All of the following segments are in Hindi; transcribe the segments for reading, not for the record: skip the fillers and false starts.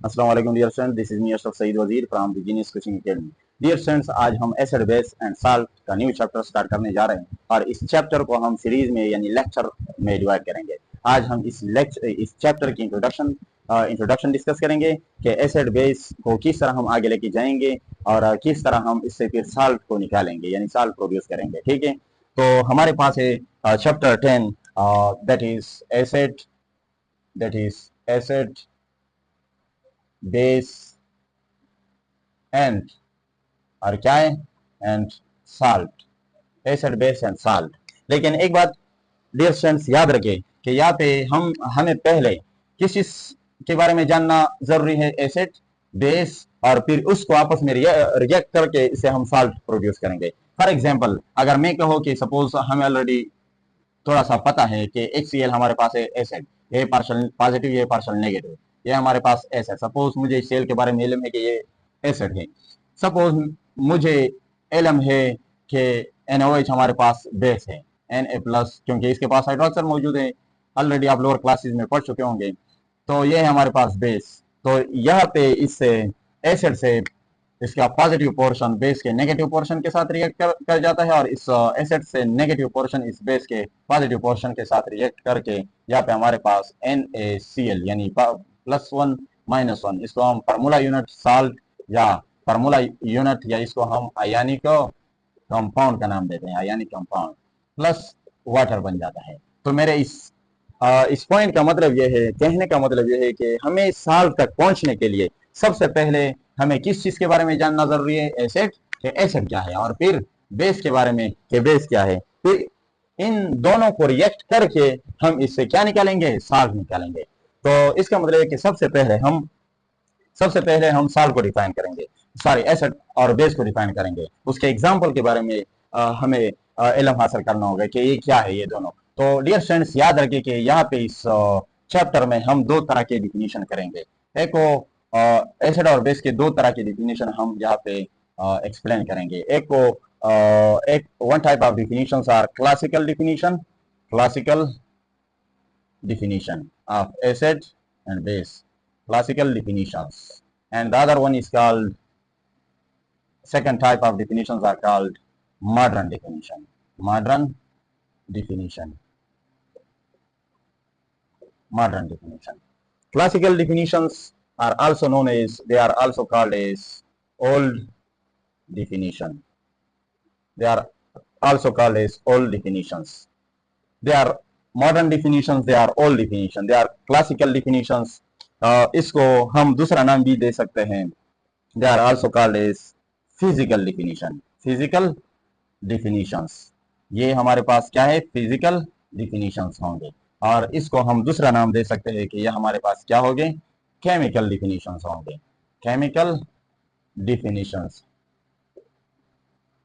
अस्सलाम वालेकुम dear student, this is me Ashraf Saeed Wazir from the Genius Coaching Academy. Dear students, आज हम एसिड बेस एंड साल्ट का न्यू चैप्टर स्टार्ट करने जा रहे हैं और इस चैप्टर को हम सीरीज में यानी लेक्चर में डिवाइड करेंगे। आज हम इस चैप्टर की इंट्रोडक्शन डिस्कस करेंगे कि एसिड बेस को किस तरह हम आगे लेके जाएंगे और किस तरह हम इससे फिर साल्ट को निकालेंगे यानी साल्ट प्रोड्यूस करेंगे। ठीक है, तो हमारे पास है chapter 10, that is acid that is acid base and और क्या है and salt, acid base and salt. लेकिन एक बात डियर स्टूडेंट्स याद रखें कि यहाँ पे हमें पहले किस चीज के बारे में जानना जरूरी है, एसिड बेस, और फिर उसको आपस में रिएक्ट करके इसे हम साल्ट प्रोड्यूस करेंगे। फॉर एग्जांपल, अगर मैं कहूँ कि सपोज हमें ऑलरेडी थोड़ा सा पता है कि HCl हमारे पास है एसिड, ये पार्शल पॉजिटिव ये पार्शल नेगेटिव, ये हमारे पास एसिड। सपोज मुझे इस सेल के बारे में इल्म है कि ये एसिड है। सपोज मुझे इल्म है कि NaOH हमारे पास बेस है, Na+, क्योंकि इसके पास हाइड्रोक्साइड मौजूद है, ऑलरेडी आप लोअर क्लासेस में पढ़ चुके होंगे। तो ये है हमारे पास बेस। तो यहाँ पे इससे एसिड से इसका पॉजिटिव पोर्शन बेस के नेगेटिव पोर्शन के साथ रिएक्ट कर जाता है और इस एसिड से नेगेटिव पोर्शन इस बेस के पॉजिटिव पोर्शन के साथ रिएक्ट करके यहाँ पे हमारे पास NaCl यानी +1 -1, इसको हम फार्मूला यूनिट साल्ट या फार्मूला यूनिट या इसको हम आयनिक कंपाउंड का नाम देते हैं, आयनिक कंपाउंड प्लस वाटर बन जाता है। तो मेरे इस पॉइंट का मतलब यह है, कहने का मतलब यह है कि हमें साल्ट तक पहुंचने के लिए सबसे पहले हमें किस चीज के बारे में जानना जरूरी है, एसिड, एसिड क्या है, और फिर बेस के बारे में कि बेस क्या है। फिर इन दोनों को रिएक्ट करके हम इससे क्या निकालेंगे, साल्ट निकालेंगे। तो इसका मतलब है कि सबसे पहले हम साल्ट को डिफाइन करेंगे, सॉरी एसिड और बेस को डिफाइन करेंगे। उसके एग्जाम्पल के बारे में हमें इल्म हासिल करना होगा कि ये क्या है ये दोनों। तो डियर स्टूडेंट्स याद रखिए कि यहाँ पे इस चैप्टर में हम दो तरह के डिफिनीशन करेंगे। एक को एसिड और बेस के दो तरह के डिफिनीशन हम यहाँ पे एक्सप्लेन करेंगे। एक one type of definitions are classical definition of acid and base, classical definitions, and the other one is called, second type of definitions are called modern definition, modern definition, modern definition. Classical definitions are also known as, they are also called as old definition, they are also called as old definitions. They are modern definitions, they are old definition, they are classical definitions. इसको हम दूसरा नाम भी दे सकते हैं, they are also called as physical definition, physical definitions। ये हमारे पास क्या है, physical definitions होंगे। और इसको हम दूसरा नाम दे सकते हैं कि ये हमारे पास क्या होंगे, chemical definitions होंगे, chemical definitions,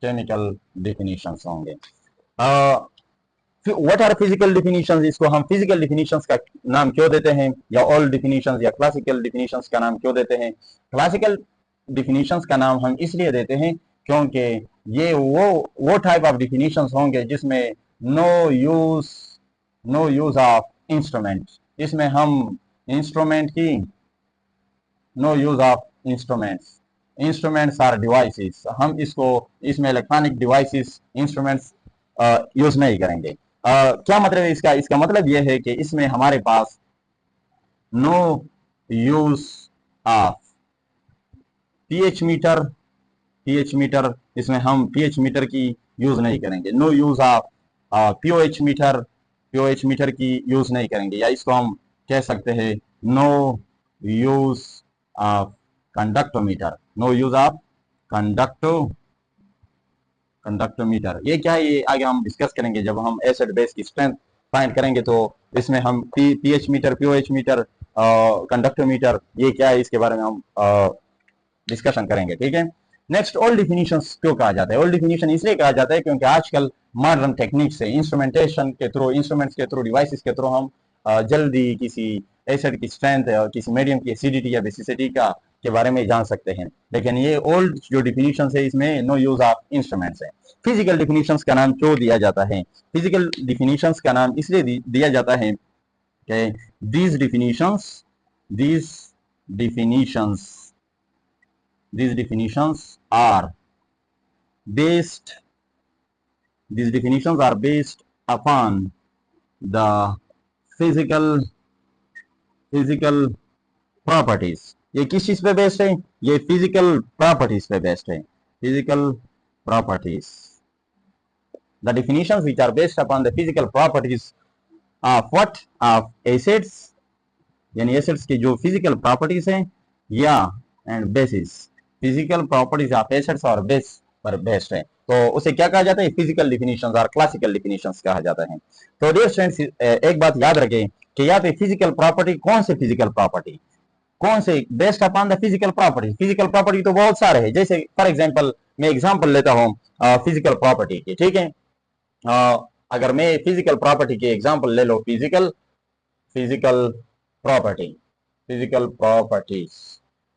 chemical definitions होंगे। व्हाट आर फिजिकल डिफिनीशंस, इसको हम फिजिकल डिफिनीशंस का नाम क्यों देते हैं, या ओल्ड डिफिनीशंस या क्लासिकल डिफिनीशंस का नाम क्यों देते हैं। क्लासिकल डिफिनीशंस का नाम हम इसलिए देते हैं क्योंकि ये वो टाइप ऑफ डिफिनीशंस होंगे जिसमें नो यूज ऑफ इंस्ट्रूमेंट, इसमें हम इंस्ट्रूमेंट की no use of instruments or devices, हम इसमें इलेक्ट्रॉनिक डिवाइसेस इंस्ट्रूमेंट्स यूज नहीं करेंगे। क्या मतलब है इसका, इसका मतलब यह है कि इसमें हमारे पास no use of pH meter, इसमें हम पीएच मीटर की यूज नहीं करेंगे, no use of pOH meter की यूज नहीं करेंगे, या इसको हम कह सकते हैं no use of conductometer, no use of conductometer. ये क्या है, ये आगे हम डिस्कस करेंगे जब हम एसिड बेस की स्ट्रेंथ फाइंड करेंगे। तो इसमें हम पीएच मीटर, पीओएच मीटर, कंडक्टोमीटर, ये क्या है इसके बारे में हम डिस्कशन करेंगे। ठीक है, नेक्स्ट ओल्ड डिफिनीशंस क्यों कहा जाता है, ओल्ड डिफिनीशन इसलिए कहा जाता है क्योंकि आजकल मॉडर्न टेक्निक से इंस्ट्रूमेंटेशन के थ्रू, इंस्ट्रूमेंट्स के थ्रू, डिवाइसेस के थ्रू हम जल्दी किसी एसिड की स्ट्रेंथ, किसी मीडियम की एसिडिटी या बेसिसिटी का के बारे में जान सकते हैं। लेकिन ये ओल्ड जो डिफिनीशन है इसमें नो यूज ऑफ इंस्ट्रूमेंट्स है। फिजिकल डिफिनीशंस का नाम क्यों दिया जाता है, फिजिकल डिफिनीशंस का नाम इसलिए दिया जाता है कि these definitions definitions, these definitions are based, these definitions are based upon the physical properties. ये किस चीज पे बेस्ड है? ये फिजिकल प्रॉपर्टीज पे बेस्ड है, physical properties. The definitions which are based upon the physical properties of what? Of acids, यानी एसिड्स की जो फिजिकल प्रॉपर्टीज हैं, या and bases, physical properties of acids और बेस पर बेस्ड है. तो उसे क्या कहा जाता है? फिजिकल डिफिनीशंस और क्लासिकल डिफिनीशंस कहा जाता है. तो डियर स्टूडेंट्स, एक बात याद रखें कि यहाँ पे फिजिकल प्रॉपर्टी, कौन से फिजिकल प्रॉपर्टी, कौन से? Based upon the physical property. Physical property तो बहुत सारे हैं. जैसे फॉर एग्जांपल मैं एग्जांपल लेता हूँ फिजिकल प्रॉपर्टी की, ठीक है. अगर मैं फिजिकल प्रॉपर्टी की एग्जांपल ले लो, फिजिकल प्रॉपर्टी, फिजिकल प्रॉपर्टीज,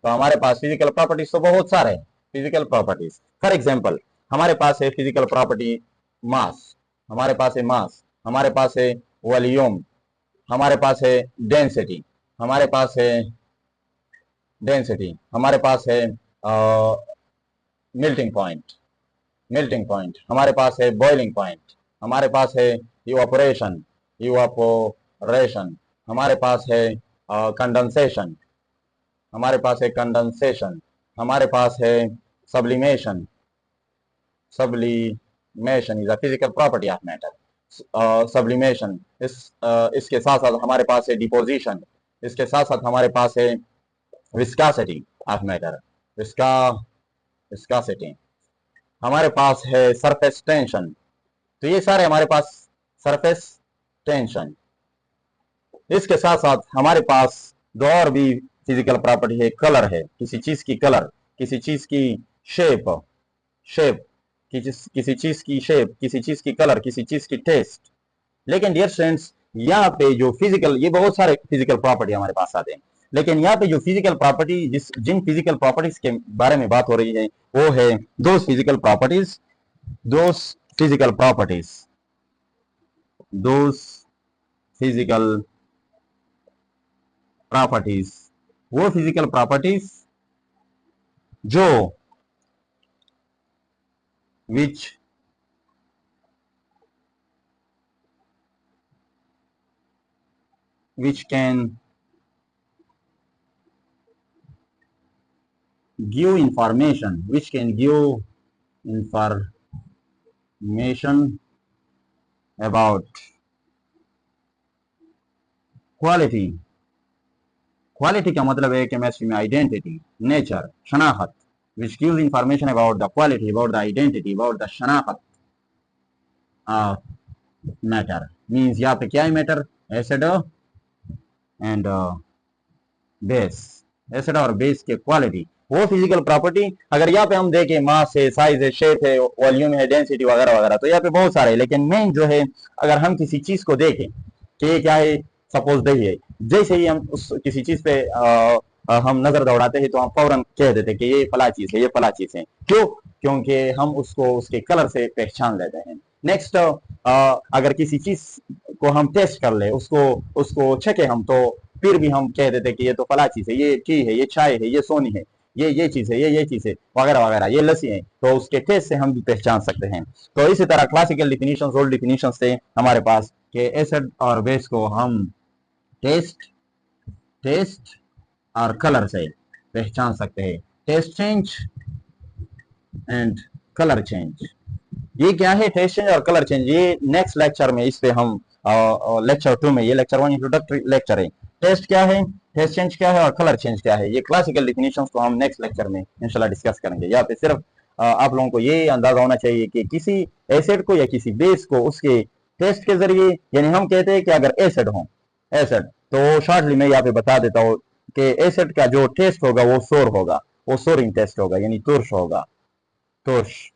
तो हमारे पास फिजिकल प्रॉपर्टीज तो बहुत सारे हैं. फिजिकल प्रॉपर्टीज फॉर एग्जांपल हमारे पास है फिजिकल प्रॉपर्टी मास, हमारे पास है मास, हमारे पास है वॉल्यूम, हमारे पास है डेंसिटी, हमारे पास है डेंसिटी, हमारे पास है मेल्टिंग पॉइंट, हमारे पास है बॉइलिंग पॉइंट, हमारे पास है इवापोरेशन, हमारे पास है कंडेंसेशन, हमारे पास है कंडेंसेशन, हमारे पास है sublimation is a physical property of matter. Sublimation, इसके साथ साथ हमारे पास है डिपोजिशन, इसके साथ साथ हमारे पास है विस्कोसिटी ऑफ मैटर, विस्कोसिटी, हमारे पास है सरफेस टेंशन. तो ये सारे हमारे पास सरफेस टेंशन. इसके साथ साथ हमारे पास दो और भी फिजिकल प्रॉपर्टी है. कलर है, किसी चीज की कलर, किसी चीज की शेप, किसी चीज की शेप, किसी चीज की कलर, किसी चीज की टेस्ट. लेकिन डियर स्टूडेंट्स, यहाँ पे जो फिजिकल, ये बहुत सारे फिजिकल प्रॉपर्टी हमारे पास आते हैं, लेकिन यहाँ पे जो फिजिकल प्रॉपर्टी, जिन फिजिकल प्रॉपर्टीज के बारे में बात हो रही है, वो है दो फिजिकल प्रॉपर्टीज, वो फिजिकल प्रॉपर्टीज जो which can give information, about quality. Quality का मतलब है केमिस्ट्री में आइडेंटिटी, नेचर, शनाख्त. which gives information about the quality, about the identity, about the शनाख्त of matter. means यहाँ पे क्या है matter? Acid and base, acid और बेस के क्वालिटी, वो फिजिकल प्रॉपर्टी. अगर यहाँ पे हम देखें मास है, साइज है, शेप है, वॉल्यूम है, डेंसिटी वगैरह वगैरह, तो यहाँ पे बहुत सारे. लेकिन मेन जो है, अगर हम किसी चीज को देखें कि ये क्या है, सपोज दही है, जैसे ही हम उस किसी चीज पे हम नजर दौड़ाते हैं तो हम फौरन कह देते हैं कि ये फला चीज है, ये फला चीज है. क्यों? क्योंकि हम उसको उसके कलर से पहचान लेते हैं. नेक्स्ट, अगर किसी चीज को हम टेस्ट कर ले, उसको छके हम, तो फिर भी हम कह देते कि ये तो फला चीज है, ये टी है, ये चाय है, ये सोनी है, ये चीज है, ये चीज है, वगैरह वगैरह, ये लस्सी है. तो उसके टेस्ट से हम भी पहचान सकते हैं. तो इसी तरह क्लासिकल डिफिनीशन, ओल्ड डिफिनीशन से हमारे पास कि एसिड और बेस को हम टेस्ट और कलर से पहचान सकते हैं. Taste change and colour change. ये क्या है टेस्ट चेंज और कलर चेंज? ये नेक्स्ट लेक्चर में, इस पे हम लेक्चर 2 में, ये लेक्चर 1 इंट्रोडक्टरी लेक्चर है. टेस्ट क्या है, टेस्ट चेंज क्या है और कलर चेंज क्या है, ये क्लासिकल डिफिनीशंस को हम नेक्स्ट लेक्चर में इंशाल्लाह डिस्कस करेंगे. यहाँ पे सिर्फ आप लोगों को ये अंदाजा होना चाहिए कि किसी एसिड को या किसी बेस को उसके टेस्ट के जरिए, यानी हम कहते हैं कि अगर एसिड तो शॉर्टली मैं यहाँ पे बता देता हूँ कि एसिड का जो टेस्ट होगा वो सोर होगा, वो सोरिंग टेस्ट होगा, यानी तुर्श होगा, तुर्श.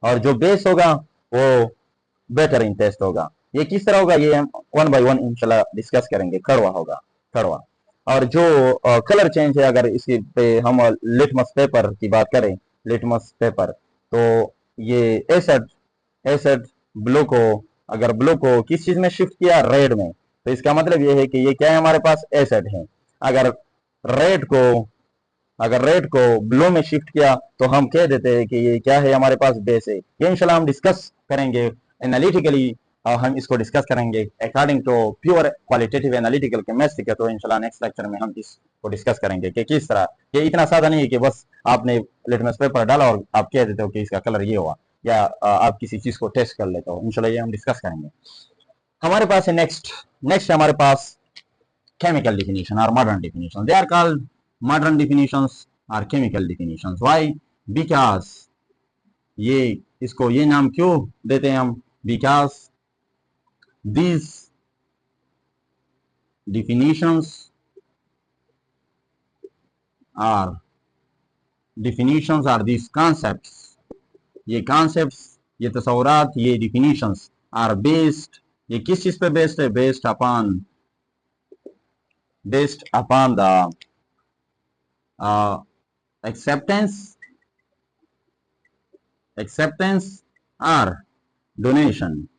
और जो बेस होगा वो बेटरिंग टेस्ट होगा. ये किस तरह होगा, ये हम 1 बाय 1 इंशाल्लाह डिस्कस करेंगे. कड़वा होगा, कड़वा. और जो कलर चेंज है, अगर इसके पे हम लिटमस पेपर की बात करें, लिटमस पेपर, तो ये एसिड ब्लू को, अगर ब्लू को किस चीज में शिफ्ट किया, रेड में, तो इसका मतलब ये है कि ये क्या है, हमारे पास एसिड है. अगर रेड को अगर रेड को ब्लू में शिफ्ट किया तो हम कह देते हैं कि ये क्या है, हमारे पास बेस है। ये इंशाल्लाह हम डिस्कस करेंगे एनालिटिकली, हम इसको डिस्कस करेंगे according to pure qualitative analytical chemistry का। तो इंशाल्लाह नेक्स्ट लेक्चर में हम इसको डिस्कस करेंगे कि किस तरह। ये इतना सादा नहीं है कि बस आपने लिटमस पेपर डाला और आप कह देते हो कि इसका कलर ये हुआ, या आप किसी चीज को टेस्ट कर लेते हो। इंशाल्लाह ये हम डिस्कस करेंगे। हमारे पास है नेक्स्ट हमारे पास chemical definition or modern definition. They are called modern definitions or chemical definitions. Why? Because ये इसको ये नाम क्यों देते हैं हम? Because these definitions are these concepts, ये concepts, ये तस्वुरात, ये definitions are based, ये किस चीज पे based है? based upon the acceptance or donation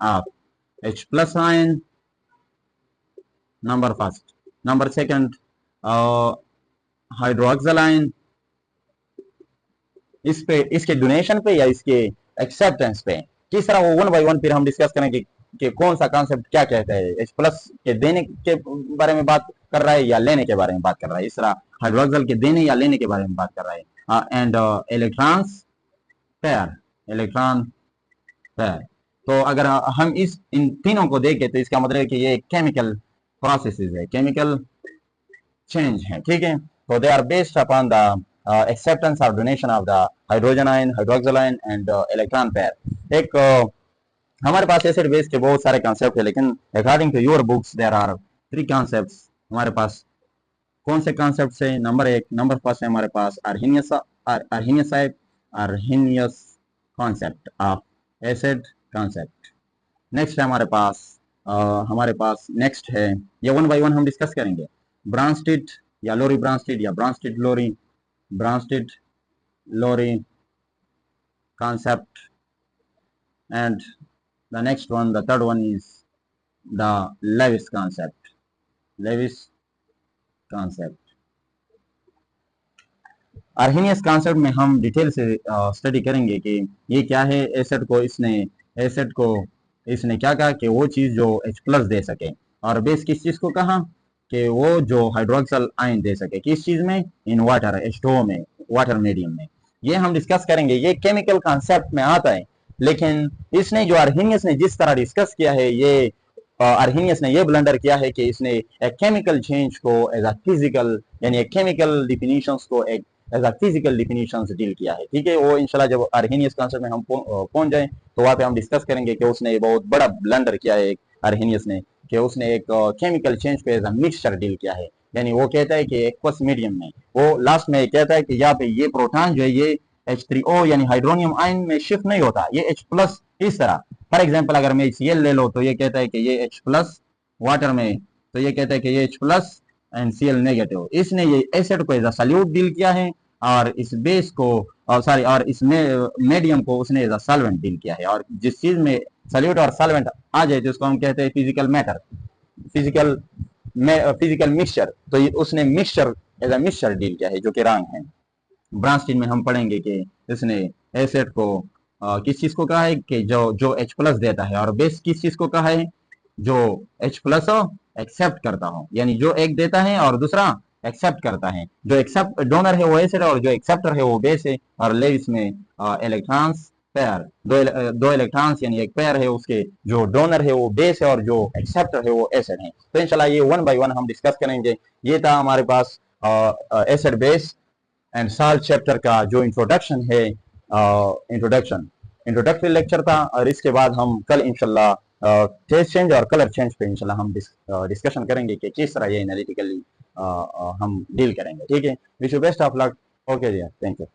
of H plus ion, number first, number second, hydroxyl ion, इस पे, इसके डोनेशन पे या इसके एक्सेप्टेंस पे। किस तरह वो वन बाय वन फिर हम डिस्कस करेंगे कि कौन सा कॉन्सेप्ट क्या कहता है। H प्लस के देने के बारे में बात कर रहा है या लेने के बारे में बात कर रहा है। इस तरह हाइड्रोक्सल के देने या लेने के बारे में बात कर रहा है। And electron pair. तो अगर हम इन तीनों को देखें तो इसका मतलब है कि ये केमिकल प्रोसेसेस है, केमिकल चेंज है, ठीक है। तो they are based upon the acceptance or donation of the hydrogen ion, hydroxyl ion and electron pair. एक हमारे पास एसिड बेस के बहुत सारे कॉन्सेप्ट है, लेकिन according to your books there are 3 concepts हमारे पास। कौन से कॉन्सेप्ट्स है? नंबर फर्स्ट है हमारे पास Arrhenius concept of acid concept. Next है हमारे पास नेक्स्ट है, ये वन बाय वन हम डिस्कस करेंगे। ब्रांस्टेड या लोरी ब्रांस्टेड या Bronsted Lowry concept, and the next one, the third one is the Lewis concept. Arrhenius concept में हम डिटेल से स्टडी करेंगे कि ये क्या है। एसिड को इसने क्या कहा कि वो चीज जो H प्लस दे सके, और बेस किस चीज को कहा कि वो जो हाइड्रोक्सल आयन दे सके। किस चीज में? इन वाटर, H2O में, वाटर मीडियम में। ये हम डिस्कस करेंगे। ये केमिकल कॉन्सेप्ट में आता है, लेकिन इसने जो अर्हीनियस ने जिस तरह डिस्कस किया है, ये अर्हीनियस ने ये ब्लंडर किया है कि इसने एक केमिकल चेंज को एज अ फिजिकल, यानी एक केमिकल डिफिनीशंस को एक as a physical definitions deal किया है, ठीक है। वो इंशाल्लाह जब अर्हीनियस कॉन्सेप्ट में हम पहुंच जाए तो वहां पे हम डिस्कस करेंगे कि उसने बहुत बड़ा ब्लंडर किया है अर्हीनियस ने, कि उसने एक केमिकल चेंज पे एज अ मिक्सचर डील किया है। यानी वो कहता है कि एक्वस मीडियम में, वो लास्ट में कहता है कि यहाँ पे ये प्रोटॉन जो है ये H3O यानी हाइड्रोनियम आयन में शिफ्ट नहीं होता, ये H प्लस इस तरह। फॉर एग्जाम्पल अगर मैं Cl ले लो तो ये कहता है कि ये H प्लस, वाटर में तो ये कहता है कि ये H plus and Cl negative. इसने ये एसिड को एज अ सॉल्यूट डील किया है, और इस बेस को और इस मीडियम को उसने एज अ सॉल्वेंट डील किया है। और जिस चीज में सॉल्यूट और सॉल्वेंट आ जाए तो उसको हम कहते हैं फिजिकल मैटर, फिजिकल मिक्सचर। तो ये उसने mixture as a mixture deal किया है, जो कि रॉन्ग है। ब्रांस्टीन में हम पढ़ेंगे कि इसने एसिड को किस चीज को कहा है कि जो H प्लस देता है, और बेस किस चीज को कहा है? जो H प्लस हो, एक्सेप्ट करता हो, यानी जो एक देता है और दूसरा एक्सेप्ट करता है। जो एक्सेप्ट डोनर है वो एसिड और जो एक्सेप्टर है वो बेस है। और लेविस में इलेक्ट्रॉन्स पेयर, दो इलेक्ट्रॉन्स यानी एक पेयर है, उसके जो डोनर है वो बेस है और जो एक्सेप्टर है वो एसिड है। तो इंशाल्लाह ये वन बाय वन हम डिस्कस करेंगे। ये था हमारे पास acid base and salt chapter का जो इंट्रोडक्शन है, इंट्रोडक्टरी लेक्चर था। और इसके बाद हम कल इंशाल्लाह टेस्ट चेंज और कलर चेंज पे इंशाल्लाह हम डिस्कशन करेंगे कि किस तरह ये एनालिटिकली हम डील करेंगे, ठीक है। Wish you best of luck. Okay जी, थैंक यू।